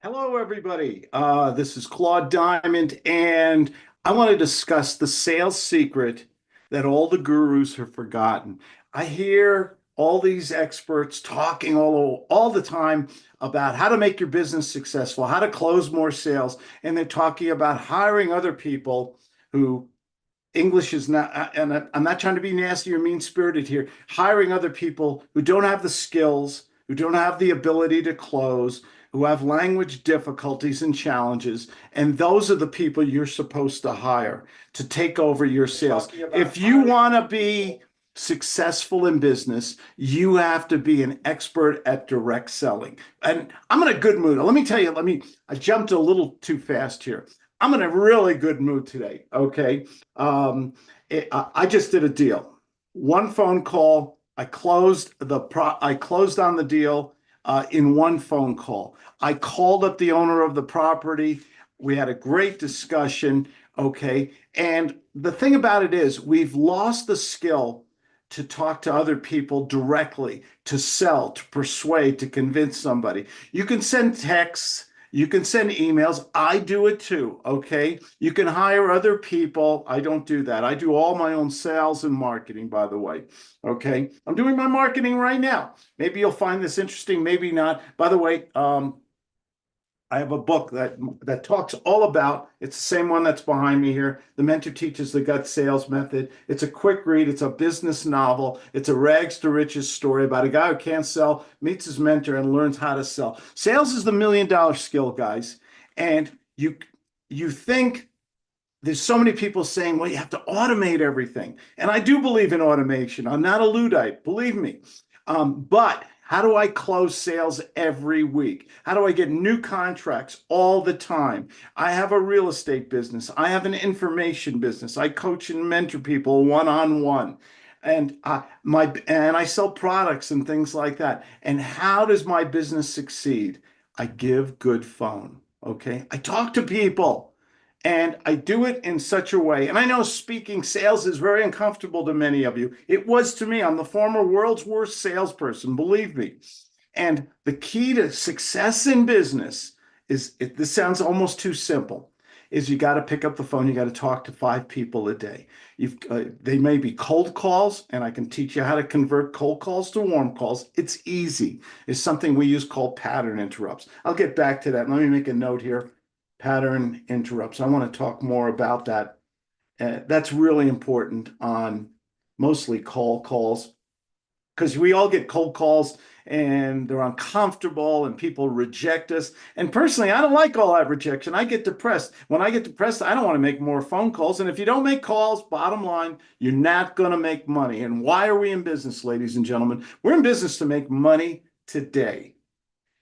Hello, everybody. This is Claude Diamond, and I want to discuss the sales secret that all the gurus have forgotten. I hear all these experts talking all the time about how to make your business successful, how to close more sales, and they're talking about hiring other people who English is not, and I'm not trying to be nasty or mean-spirited here, hiring other people who don't have the skills, who don't have the ability to close, who have language difficulties and challenges, and those are the people you're supposed to hire to take over your sales. If you want to be successful in business, you have to be an expert at direct selling. And I'm in a good mood. Let me tell you, I jumped a little too fast here. I'm in a really good mood today. Okay. I just did a deal. One phone call. I closed on the deal in one phone call. I called up the owner of the property. We had a great discussion. Okay. And the thing about it is, we've lost the skill to talk to other people directly, to sell, to persuade, to convince somebody. You can send texts. You can send emails. I do it too, okay? You can hire other people. I don't do that. I do all my own sales and marketing, by the way, okay? I'm doing my marketing right now. Maybe you'll find this interesting, maybe not. By the way, I have a book that talks all about, it's the same one that's behind me here. The Mentor Teaches the Gut Sales Method. It's a quick read. It's a business novel. It's a rags to riches story about a guy who can't sell, meets his mentor, and learns how to sell. Sales is the $1 million skill, guys. And you think there's so many people saying, well, you have to automate everything. And I do believe in automation. I'm not a Luddite, believe me. But how do I close sales every week? How do I get new contracts all the time? I have a real estate business. I have an information business. I coach and mentor people one-on-one. And I sell products and things like that. And how does my business succeed? I give good phone. Okay. I talk to people. And I do it in such a way. And I know speaking sales is very uncomfortable to many of you. It was to me. I'm the former world's worst salesperson, believe me. And the key to success in business this sounds almost too simple, is you got to pick up the phone. You got to talk to 5 people a day. They may be cold calls, and I can teach you how to convert cold calls to warm calls. It's easy. It's something we use called pattern interrupts. I'll get back to that. Let me make a note here. Pattern interrupts. I want to talk more about that. That's really important on mostly cold calls, because we all get cold calls and they're uncomfortable and people reject us. And personally, I don't like all that rejection. I get depressed. When I get depressed, I don't want to make more phone calls. And if you don't make calls, bottom line, you're not going to make money. And why are we in business, ladies and gentlemen? We're in business to make money today.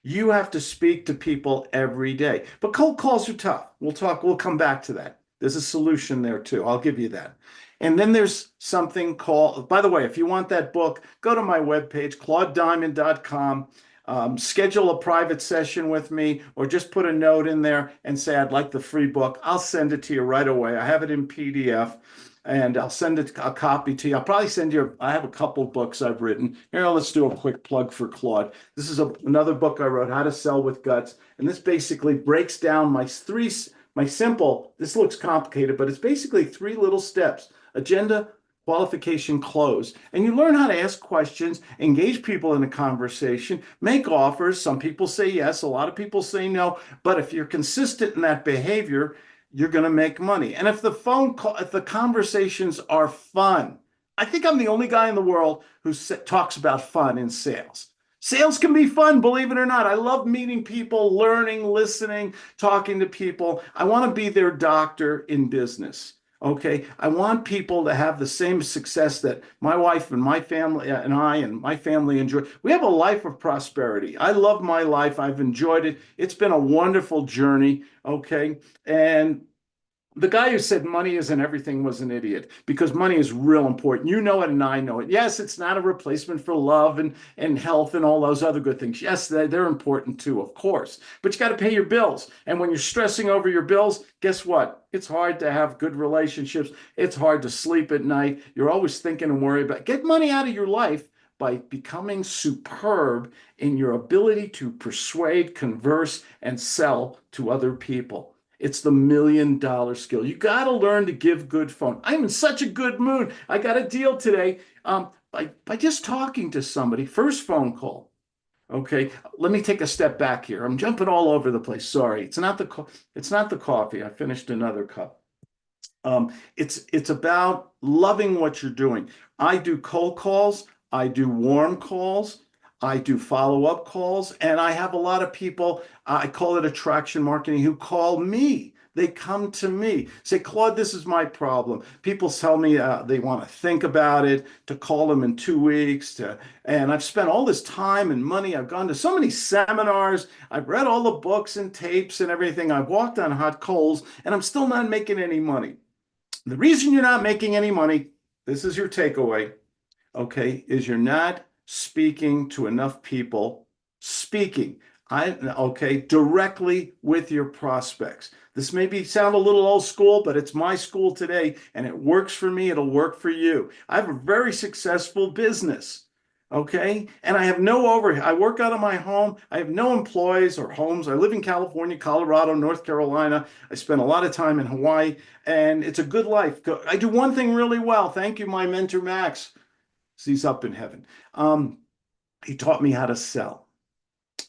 You have to speak to people every day. But cold calls are tough. We'll come back to that. There's a solution there too. I'll give you that. And then there's something called, by the way, if you want that book, go to my webpage, claudediamond.com. Schedule a private session with me, or just put a note in there and say, I'd like the free book. I'll send it to you right away. I have it in PDF, and I'll send a copy to you. I'll probably send you, I have a couple books I've written. Here, let's do a quick plug for Claude. This is another book I wrote, How to Sell with Guts. And this basically breaks down my simple, this looks complicated, but it's basically 3 little steps: agenda, qualification, close. And you learn how to ask questions, engage people in a conversation, make offers. Some people say yes, a lot of people say no. But if you're consistent in that behavior, you're going to make money. And if the conversations are fun, I think I'm the only guy in the world who talks about fun in sales. Sales can be fun, believe it or not. I love meeting people, learning, listening, talking to people. I want to be their doctor in business. Okay. I want people to have the same success that my wife and my family and I and my family enjoy. We have a life of prosperity. I love my life. I've enjoyed it. It's been a wonderful journey. Okay. And the guy who said money isn't everything was an idiot, because money is real important. You know it and I know it. Yes, it's not a replacement for love and health and all those other good things. Yes, they're important too, of course. But you got to pay your bills. And when you're stressing over your bills, guess what? It's hard to have good relationships. It's hard to sleep at night. You're always thinking and worrying about. Get money out of your life by becoming superb in your ability to persuade, converse, and sell to other people. It's the $1 million skill. You got to learn to give good phone. I'm in such a good mood. I got a deal today. By just talking to somebody, first phone call. Okay, let me take a step back here. I'm jumping all over the place. Sorry, it's not the coffee. I finished another cup. It's about loving what you're doing. I do cold calls, I do warm calls, I do follow-up calls, and I have a lot of people, I call it attraction marketing, who call me. They come to me, say, Claude, this is my problem. People tell me they want to think about it, to call them in 2 weeks, and I've spent all this time and money. I've gone to so many seminars. I've read all the books and tapes and everything. I've walked on hot coals, and I'm still not making any money. The reason you're not making any money, this is your takeaway, okay, is you're not speaking to enough people, speaking, okay, directly with your prospects. This may sound a little old school, but it's my school today, and it works for me. It'll work for you. I have a very successful business. Okay. And I have no overhead. I work out of my home. I have no employees or homes. I live in California, Colorado, North Carolina. I spend a lot of time in Hawaii, and it's a good life. I do one thing really well. Thank you, my mentor, Max. He's up in heaven. He taught me how to sell.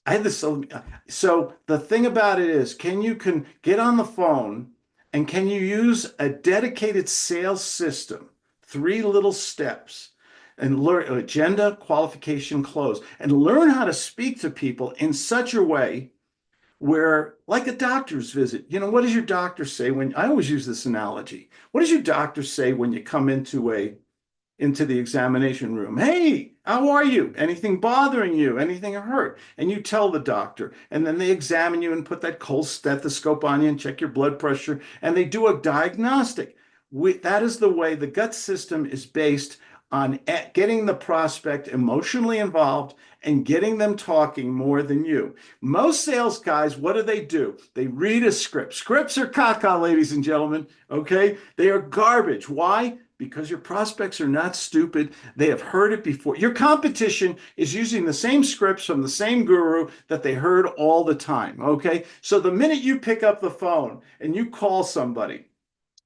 I had this. So the thing about it is, can get on the phone and can you use a dedicated sales system, 3 little steps, and learn agenda, qualification, close, and learn how to speak to people in such a way where, like a doctor's visit, what does your doctor say when, I always use this analogy. What does your doctor say when you come into the examination room? Hey, how are you? Anything bothering you? Anything hurt? And you tell the doctor, and then they examine you and put that cold stethoscope on you and check your blood pressure, and they do a diagnostic. That is the way the gut system is based on getting the prospect emotionally involved and getting them talking more than you. Most sales guys, what do? They read a script. Scripts are caca, ladies and gentlemen, okay? They are garbage. Why? Because your prospects are not stupid. They have heard it before. Your competition is using the same scripts from the same guru that they heard all the time, okay? So the minute you pick up the phone and you call somebody,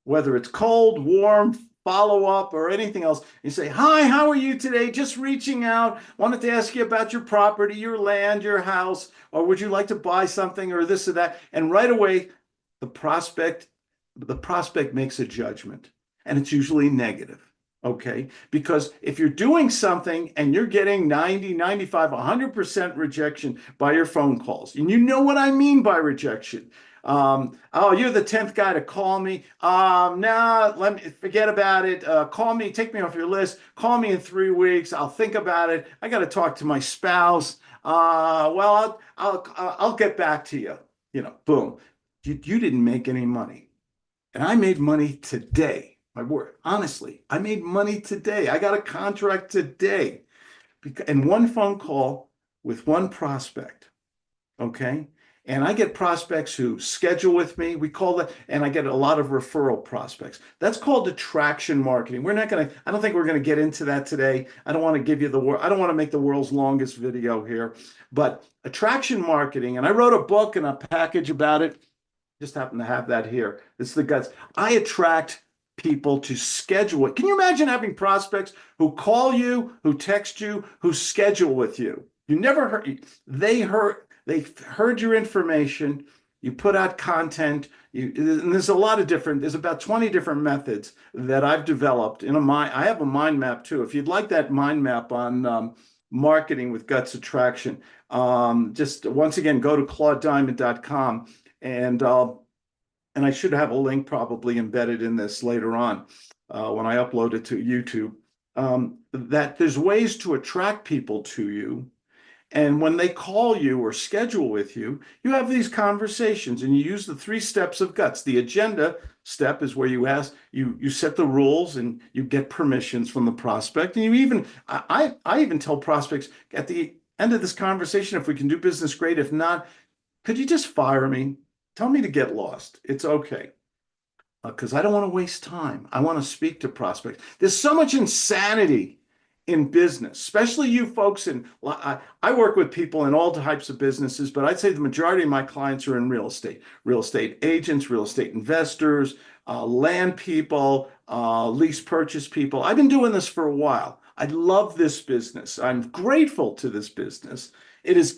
whether it's cold, warm, follow up, or anything else, you say, hi, how are you today? Just reaching out. Wanted to ask you about your property, your land, your house, or would you like to buy something or this or that? And right away, the prospect makes a judgment, and it's usually negative. Okay. Because if you're doing something and you're getting 90, 95, 100% rejection by your phone calls, and you know what I mean by rejection. Oh, you're the 10th guy to call me. No, let me forget about it. Call me, take me off your list. Call me in 3 weeks. I'll think about it. I got to talk to my spouse. Well, I'll get back to you. Boom. You didn't make any money. And I made money today. My word, honestly, I made money today. I got a contract today. And one phone call with one prospect. Okay. And I get prospects who schedule with me. We call that, and I get a lot of referral prospects. That's called attraction marketing. I don't think we're going to get into that today. I don't want to give you I don't want to make the world's longest video here, but attraction marketing. And I wrote a book and a package about it. Just happen to have that here. It's the guts. I attract people to schedule it. Can you imagine having prospects who call you, who text you, who schedule with you? You never heard, they heard your information, you put out content, and there's about 20 different methods that I've developed I have a mind map too. If you'd like that mind map on marketing with guts attraction, just once again, go to claudediamond.com and I should have a link probably embedded in this later on when I upload it to YouTube, that there's ways to attract people to you. And when they call you or schedule with you, you have these conversations and you use the 3 steps of guts. The agenda step is where you set the rules and you get permissions from the prospect. And I even tell prospects at the end of this conversation, if we can do business, great. If not, could you just fire me? Tell me to get lost. It's okay. Because I don't want to waste time. I want to speak to prospects. There's so much insanity in business, especially you folks in, I work with people in all types of businesses, but I'd say the majority of my clients are in real estate agents, real estate investors, land people, lease purchase people. I've been doing this for a while. I love this business. I'm grateful to this business. It has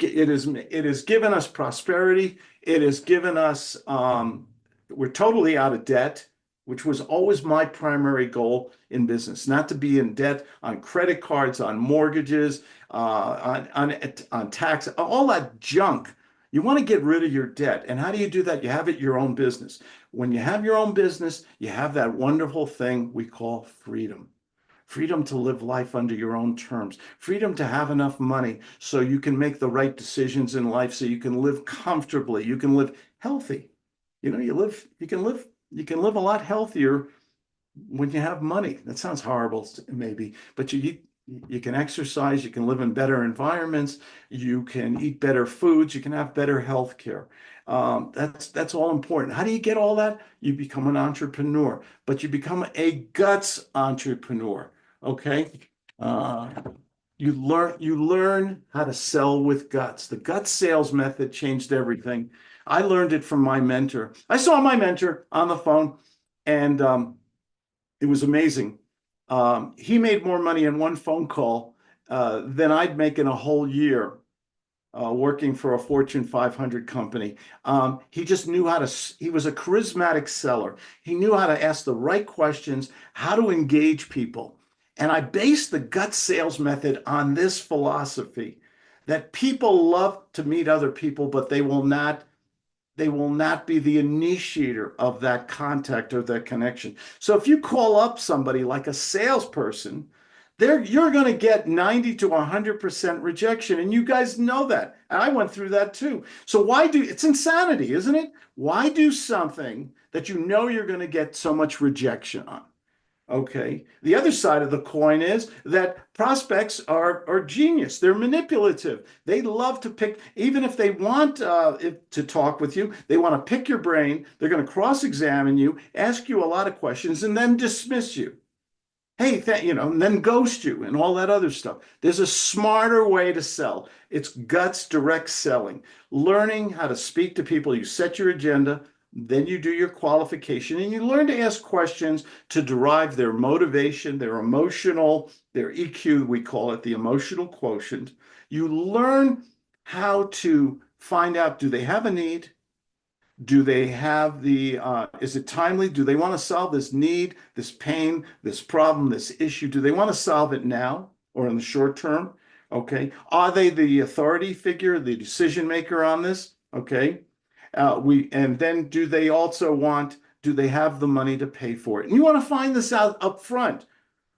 given us prosperity. It has given us, we're totally out of debt, which was always my primary goal in business, not to be in debt on credit cards, on mortgages, on tax, all that junk. You want to get rid of your debt. And how do you do that? You have it your own business. When you have your own business, you have that wonderful thing we call freedom. Freedom to live life under your own terms, freedom to have enough money so you can make the right decisions in life, so you can live comfortably, you can live healthy. You can live a lot healthier when you have money. That sounds horrible, maybe, but you can exercise, you can live in better environments, you can eat better foods, you can have better health care. That's all important. How do you get all that? You become an entrepreneur, but you become a guts entrepreneur. Okay. Uh, you learn how to sell with guts. The guts sales method changed everything. I learned it from my mentor. I saw my mentor on the phone, and it was amazing. He made more money in one phone call than I'd make in a whole year working for a Fortune 500 company. He just knew how to, he was a charismatic seller. He knew how to ask the right questions, how to engage people. And I based the gut sales method on this philosophy that people love to meet other people, but they will not be the initiator of that contact or that connection. So if you call up somebody like a salesperson, you're going to get 90 to 100% rejection. And you guys know that. And I went through that too. So it's insanity, isn't it? Why do something that you know you're going to get so much rejection on? Okay. The other side of the coin is that prospects are genius. They're manipulative. They love to pick, even if they want to talk with you, they want to pick your brain. They're going to cross-examine you, ask you a lot of questions, and then dismiss you. Hey, and then ghost you and all that other stuff. There's a smarter way to sell. It's guts direct selling, learning how to speak to people. You set your agenda, then you do your qualification, and you learn to ask questions to derive their motivation, their EQ, we call it the emotional quotient. You learn how to find out, do they have a need? Do they have is it timely? Do they want to solve this need, this pain, this problem, this issue? Do they want to solve it now or in the short term? Okay. Are they the authority figure, the decision maker on this? Okay. And then do they have the money to pay for it? And you want to find this out up front.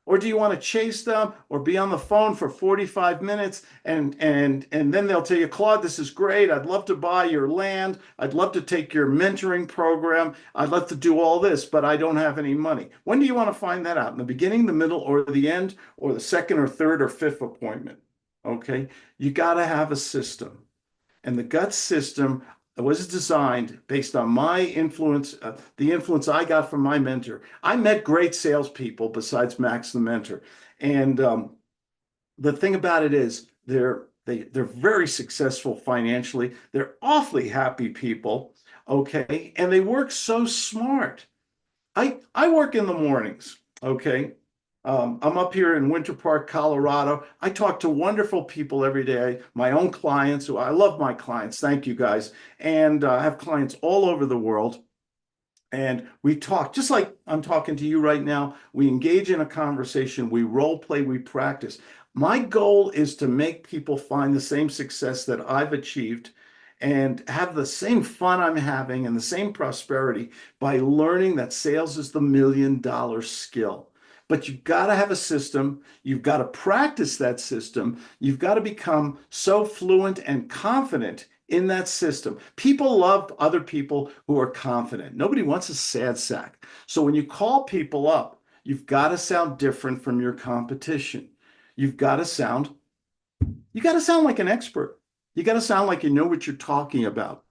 Or do you want to chase them or be on the phone for 45 minutes and then they'll tell you, Claude, this is great. I'd love to buy your land. I'd love to take your mentoring program. I'd love to do all this, but I don't have any money. When do you want to find that out? In the beginning, the middle, or the end, or the second or third or fifth appointment? Okay. You got to have a system. And the gut system was designed based on my influence, the influence I got from my mentor. I met great salespeople besides Max the mentor. And the thing about it is they're very successful financially. They're awfully happy people. Okay. And they work so smart. I work in the mornings. Okay. I'm up here in Winter Park, Colorado. I talk to wonderful people every day, my own clients, who I love my clients. Thank you guys. And I have clients all over the world. And we talk just like I'm talking to you right now. We engage in a conversation, we role play, we practice. My goal is to make people find the same success that I've achieved and have the same fun I'm having and the same prosperity by learning that sales is the $1 million skill. But you've got to have a system. You've got to practice that system. You've got to become so fluent and confident in that system. People love other people who are confident. Nobody wants a sad sack. So when you call people up, you've got to sound different from your competition. You've got to sound, you got to sound like an expert. You got to sound like you know what you're talking about.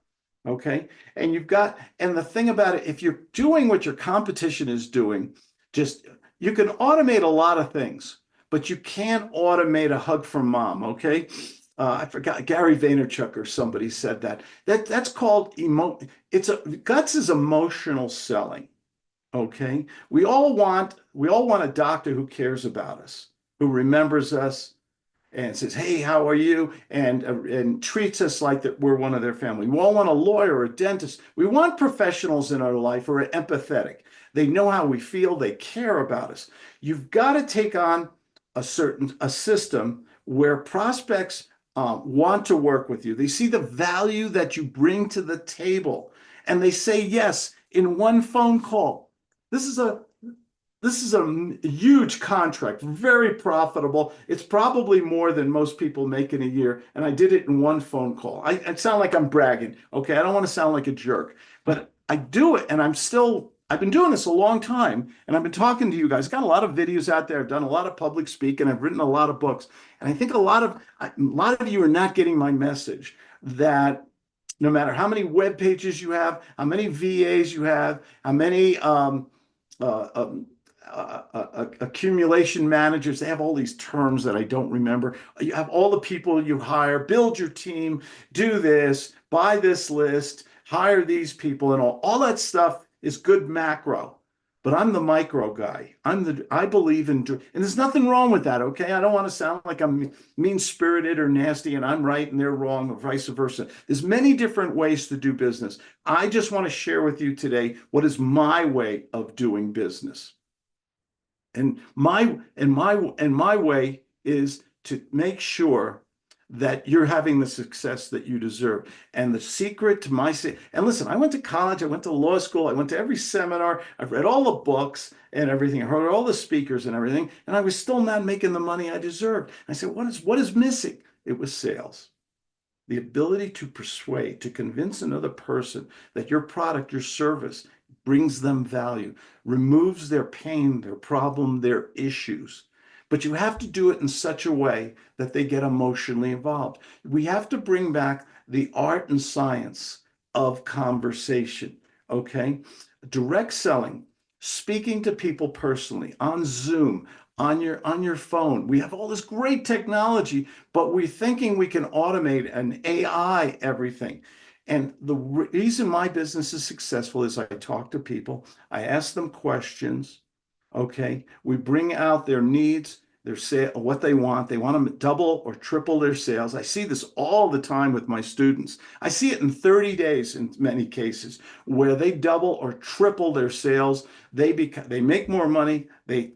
Okay. And the thing about it, if you're doing what your competition is doing, just, you can automate a lot of things, but you can't automate a hug from mom, okay? I forgot Gary Vaynerchuk or somebody said that. That's called guts is emotional selling. Okay. We all want a doctor who cares about us, who remembers us and says, "Hey, how are you?" and treats us like that we're one of their family. We all want a lawyer or a dentist. We want professionals in our life who are empathetic. They know how we feel. They care about us. You've got to take on a system where prospects want to work with you. They see the value that you bring to the table, and they say yes in one phone call. This is a this is a huge contract, very profitable. It's probably more than most people make in a year. And I did it in one phone call. I sound like I'm bragging. Okay. I don't want to sound like a jerk, but I do it. And I've been doing this a long time. And I've been talking to you guys. Got a lot of videos out there. I've done a lot of public speaking. I've written a lot of books. And I think a lot of you are not getting my message that no matter how many web pages you have, how many VAs you have, how many uh, um, accumulation managers. They have all these terms that I don't remember. You have all the people you hire, build your team, do this, buy this list, hire these people, and all that stuff is good macro. But I'm the micro guy. I believe in, and there's nothing wrong with that, okay? I don't want to sound like I'm mean-spirited or nasty and I'm right and they're wrong or vice versa. There's many different ways to do business. I just want to share with you today what is my way of doing business. And my way is to make sure that you're having the success that you deserve. And the secret to and listen, I went to college, I went to law school, I went to every seminar, I've read all the books and everything, I heard all the speakers and everything, and I was still not making the money I deserved. I said, what is missing? It was sales. The ability to persuade, to convince another person that your product, your service brings them value, removes their pain, their problem, their issues. But you have to do it in such a way that they get emotionally involved. We have to bring back the art and science of conversation, okay? Direct selling, speaking to people personally on Zoom, on your phone. We have all this great technology, but we're thinking we can automate and AI everything. And the reason my business is successful is I talk to people, I ask them questions, okay? We bring out their needs, their sale, what they want. They want to double or triple their sales. I see this all the time with my students. I see it in 30 days in many cases where they double or triple their sales. They make more money. They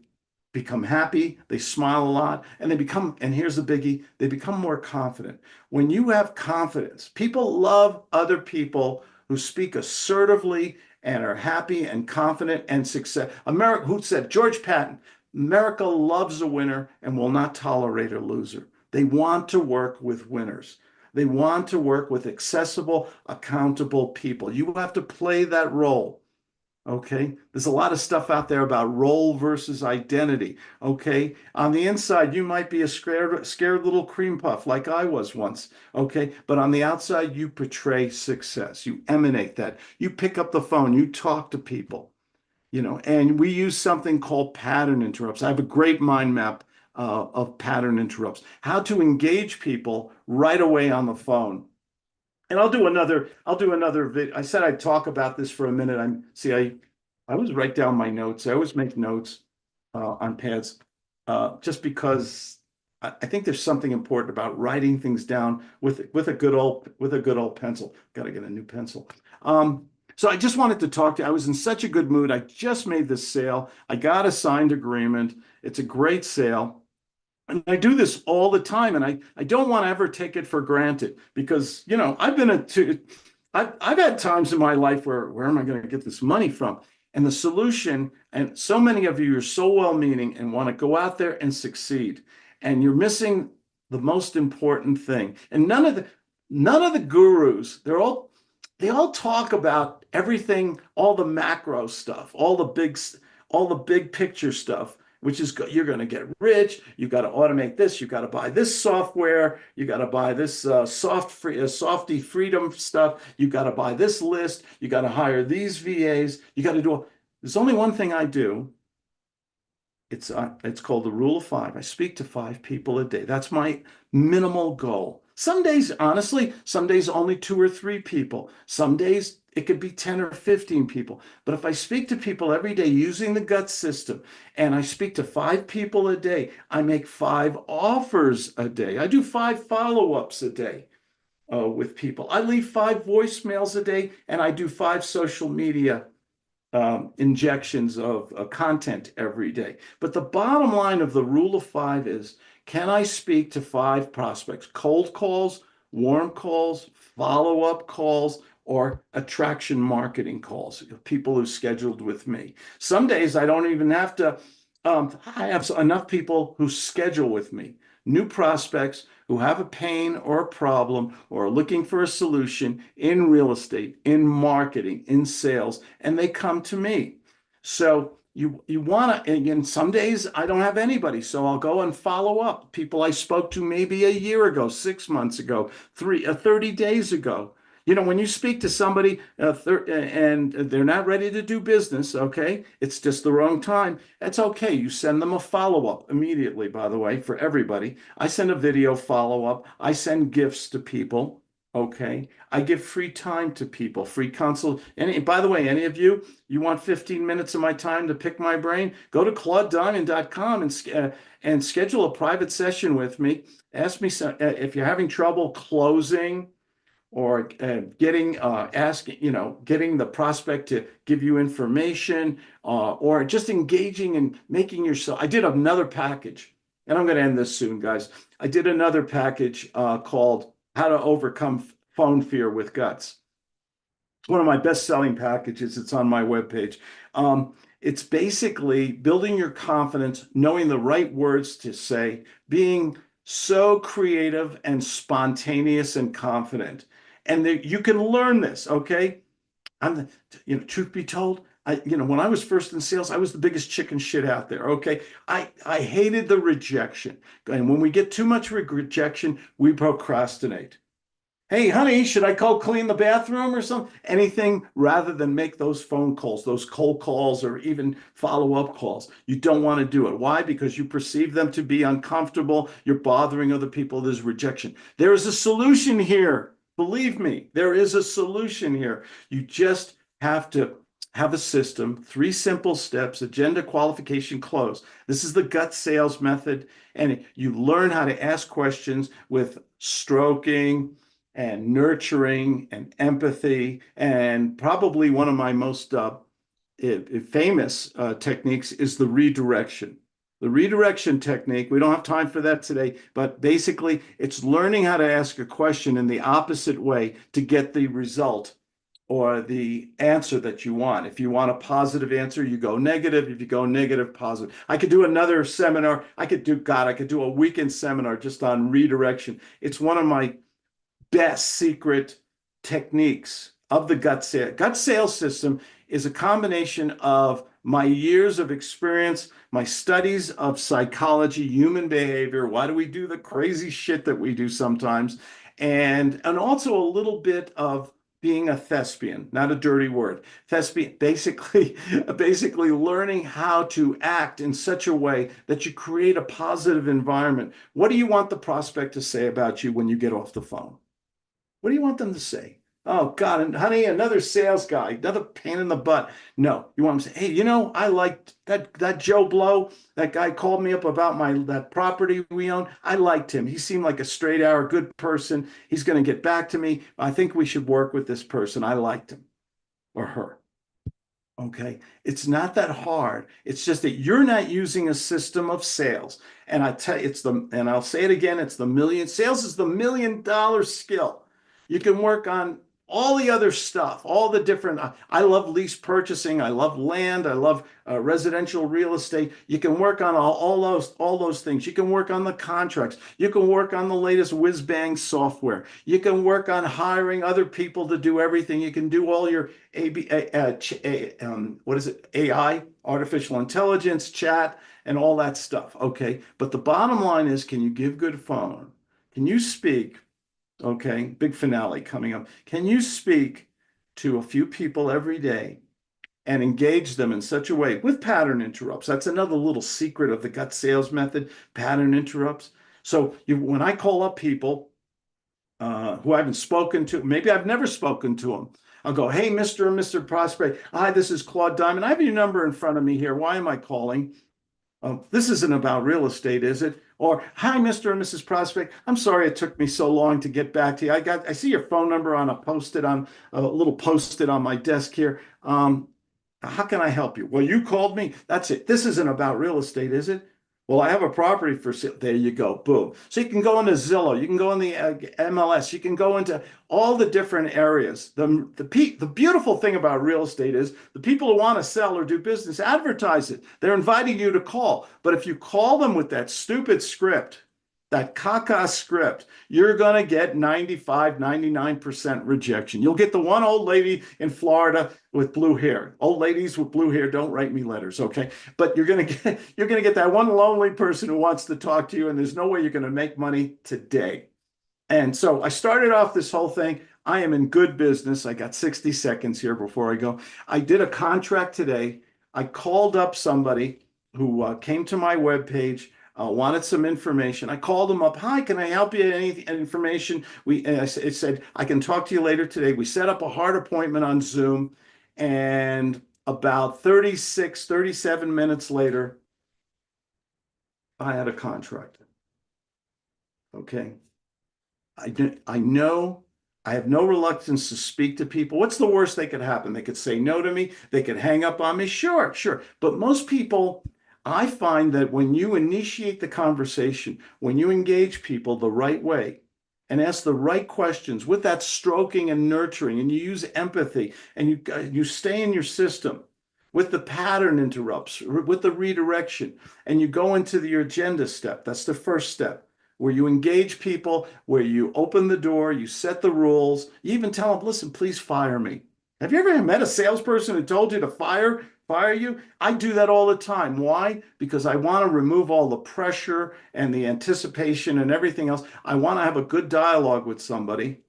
become happy, they smile a lot, and here's the biggie, they become more confident. When you have confidence, people love other people who speak assertively and are happy and confident and success. America, who said, George Patton, America loves a winner and will not tolerate a loser. They want to work with winners. They want to work with accessible, accountable people. You have to play that role. Okay. There's a lot of stuff out there about role versus identity. Okay. On the inside, you might be a scared little cream puff like I was once. Okay. But on the outside, you portray success. You emanate that. You pick up the phone, you talk to people, and we use something called pattern interrupts. I have a great mind map of pattern interrupts, how to engage people right away on the phone. And I'll do another video. I said I'd talk about this for a minute. I always write down my notes. I always make notes on pads, just because I think there's something important about writing things down with a good old pencil. Got to get a new pencil. So I just wanted to talk to you. I was in such a good mood. I just made this sale. I got a signed agreement. It's a great sale. And I do this all the time, and I don't want to ever take it for granted because, I've had times in my life where am I going to get this money from? And the solution, and so many of you are so well-meaning and want to go out there and succeed, and you're missing the most important thing. And none of the gurus, they all talk about everything, all the macro stuff, all the big picture stuff, which is good. You're going to get rich. You got to automate this. You got to buy this software. You got to buy this softy freedom stuff. You got to buy this list. You got to hire these VAs. You got to do. There's only one thing I do, It's called the rule of five. I speak to five people a day. That's my minimal goal. Some days, honestly, some days only two or three people. Some days it could be 10 or 15 people. But if I speak to people every day using the gut system and I speak to five people a day, I make five offers a day. I do five follow-ups a day with people. I leave five voicemails a day and I do five social media injections of content every day. But the bottom line of the rule of five is, can I speak to five prospects? Cold calls, warm calls, follow-up calls, or attraction marketing calls, people who scheduled with me. Some days I don't even have to, I have enough people who schedule with me, new prospects who have a pain or a problem or are looking for a solution in real estate, in marketing, in sales, and they come to me. So you want to, again, some days I don't have anybody, so I'll go and follow up people I spoke to maybe a year ago, 6 months ago, 30 days ago. When you speak to somebody and they're not ready to do business, okay, it's just the wrong time. That's okay. You send them a follow-up immediately, by the way, for everybody. I send a video follow-up. I send gifts to people. Okay. I give free time to people, free consult. And by the way, any of you, you want 15 minutes of my time to pick my brain? Go to claudediamond.com and schedule a private session with me. Ask me if you're having trouble closing or getting the prospect to give you information, or just engaging and making yourself. I did another package, and I'm going to end this soon, guys. I did another package called How to Overcome Phone Fear with Guts. It's one of my best-selling packages. It's on my webpage. It's basically building your confidence, knowing the right words to say, being so creative and spontaneous and confident. And you can learn this, okay? Truth be told, when I was first in sales, I was the biggest chicken shit out there, okay? I hated the rejection. And when we get too much rejection, we procrastinate. Hey, honey, should I go clean the bathroom or something? Anything rather than make those phone calls, those cold calls, or even follow-up calls. You don't want to do it. Why? Because you perceive them to be uncomfortable. You're bothering other people. There's rejection. There is a solution here. Believe me, there is a solution here. You just have to have a system, three simple steps: agenda, qualification, close. This is the gut sales method. And you learn how to ask questions with stroking and nurturing and empathy. And probably one of my most famous techniques is the redirection. The redirection technique, we don't have time for that today, but basically it's learning how to ask a question in the opposite way to get the result or the answer that you want. If you want a positive answer, you go negative. If you go negative, positive. I could do another seminar. I could do a weekend seminar just on redirection. It's one of my best secret techniques of the gut sales. Gut sales system is a combination of my years of experience, my studies of psychology, human behavior. Why do we do the crazy shit that we do sometimes? And also a little bit of being a thespian, not a dirty word. Thespian, basically learning how to act in such a way that you create a positive environment. What do you want the prospect to say about you when you get off the phone? What do you want them to say? Oh God, and honey, another sales guy, another pain in the butt. No, you want them to say, hey, I liked that Joe Blow. That guy called me up about that property we own. I liked him. He seemed like a straight arrow, good person. He's going to get back to me. I think we should work with this person. I liked him or her. Okay. It's not that hard. It's just that you're not using a system of sales. And I tell you, and I'll say it again, sales is the $1 million skill. You can work on all the other stuff, all the different, I love lease purchasing. I love land. I love residential real estate. You can work on all those things. You can work on the contracts. You can work on the latest whiz bang software. You can work on hiring other people to do everything. You can do all your what is it? AI, artificial intelligence, chat, and all that stuff. Okay. But the bottom line is, can you give good phone? Can you speak? Okay. Big finale coming up. Can you speak to a few people every day and engage them in such a way with pattern interrupts. That's another little secret of the gut sales method, pattern interrupts. So when I call up people who I haven't spoken to, maybe I've never spoken to them, I'll go, hey, Mr. and Mr. Prospect. Hi, this is Claude Diamond. I have your number in front of me here. Why am I calling? This isn't about real estate, is it? Or, hi, Mr. and Mrs. Prospect. I'm sorry it took me so long to get back to you. I see your phone number on a little post-it on my desk here. How can I help you? Well, you called me. That's it. This isn't about real estate, is it? Well, I have a property for sale. There you go. Boom. So you can go into Zillow. You can go in the MLS. You can go into all the different areas. The beautiful thing about real estate is the people who want to sell or do business advertise it. They're inviting you to call. But if you call them with that stupid script, that caca script, you're going to get 95, 99% rejection. You'll get the one old lady in Florida with blue hair. Old ladies with blue hair, don't write me letters, okay? But you're going to get that one lonely person who wants to talk to you, and there's no way you're going to make money today. And so I started off this whole thing. I am in good business. I got 60 seconds here before I go. I did a contract today. I called up somebody who came to my webpage, wanted some information. I called them up. Hi, can I help you? Any information? It said, I can talk to you later today. We set up a hard appointment on Zoom. And about 36, 37 minutes later, I had a contract. Okay. I know I have no reluctance to speak to people. What's the worst that could happen? They could say no to me. They could hang up on me. Sure, sure. But most people, I find that when you initiate the conversation, when you engage people the right way and ask the right questions with that stroking and nurturing, and you use empathy and you stay in your system with the pattern interrupts, with the redirection, and you go into your agenda step. That's the first step, where you engage people, where you open the door, you set the rules, you even tell them, listen, please fire me. Have you ever met a salesperson who told you to fire you? I do that all the time. Why? Because I want to remove all the pressure and the anticipation and everything else. I want to have a good dialogue with somebody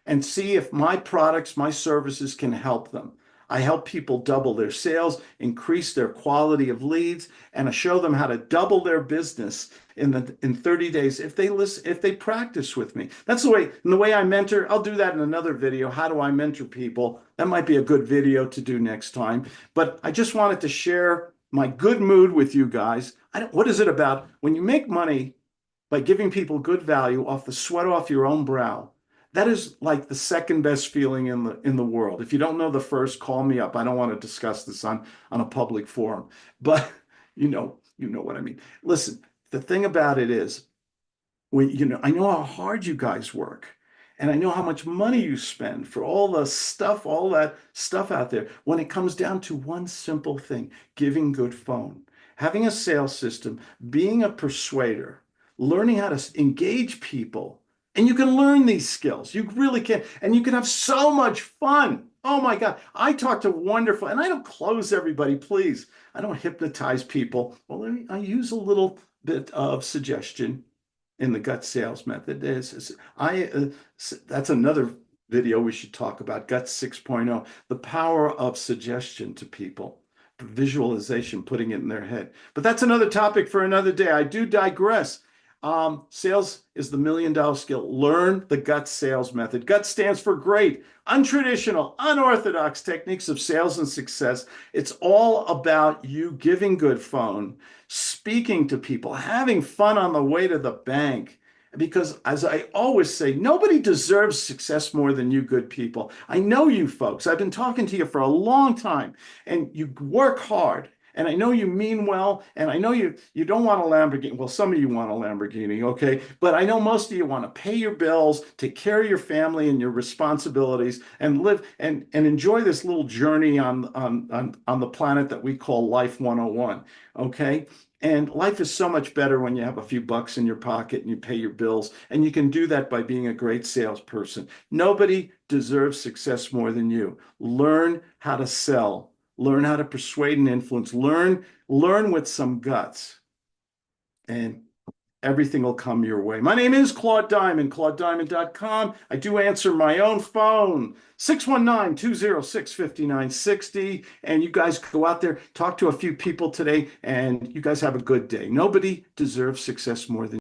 and see if my products, my services can help them. I help people double their sales, increase their quality of leads, and I show them how to double their business in 30 days if they practice with me. That's the way I mentor. I'll do that in another video. How do I mentor people? That might be a good video to do next time. But I just wanted to share my good mood with you guys. What is it about when you make money by giving people good value off the sweat off your own brow? That is like the second best feeling in the world. If you don't know the first, call me up. I don't want to discuss this on a public forum, but you know what I mean. Listen, the thing about it is, I know how hard you guys work, and I know how much money you spend for all that stuff out there. When it comes down to one simple thing, giving good phone, having a sales system, being a persuader, learning how to engage people. And you can learn these skills. You really can. And you can have so much fun. Oh my God. I talk to wonderful, and I don't close everybody, please. I don't hypnotize people. Well, I use a little bit of suggestion in the gut sales method. That's another video we should talk about, Gut 6.0, the power of suggestion to people, visualization, putting it in their head. But that's another topic for another day. I do digress. Sales is the $1,000,000 skill. Learn the GUT sales method. GUT stands for great, untraditional, unorthodox techniques of sales and success. It's all about you giving good phone, speaking to people, having fun on the way to the bank. Because as I always say, nobody deserves success more than you good people. I know you folks. I've been talking to you for a long time, and you work hard. And I know you mean well, and I know you don't want a Lamborghini. Well, some of you want a Lamborghini, okay? But I know most of you want to pay your bills, take care of your family and your responsibilities, and live and enjoy this little journey on the planet that we call Life 101, okay? And life is so much better when you have a few bucks in your pocket and you pay your bills, and you can do that by being a great salesperson. Nobody deserves success more than you. Learn how to sell. Learn how to persuade and influence. Learn with some guts. And Everything will come your way. My name is Claude Diamond, claudediamond.com. I do answer my own phone, 619-206-5960. And you guys go out there, talk to a few people today, and you guys have a good day. Nobody deserves success more than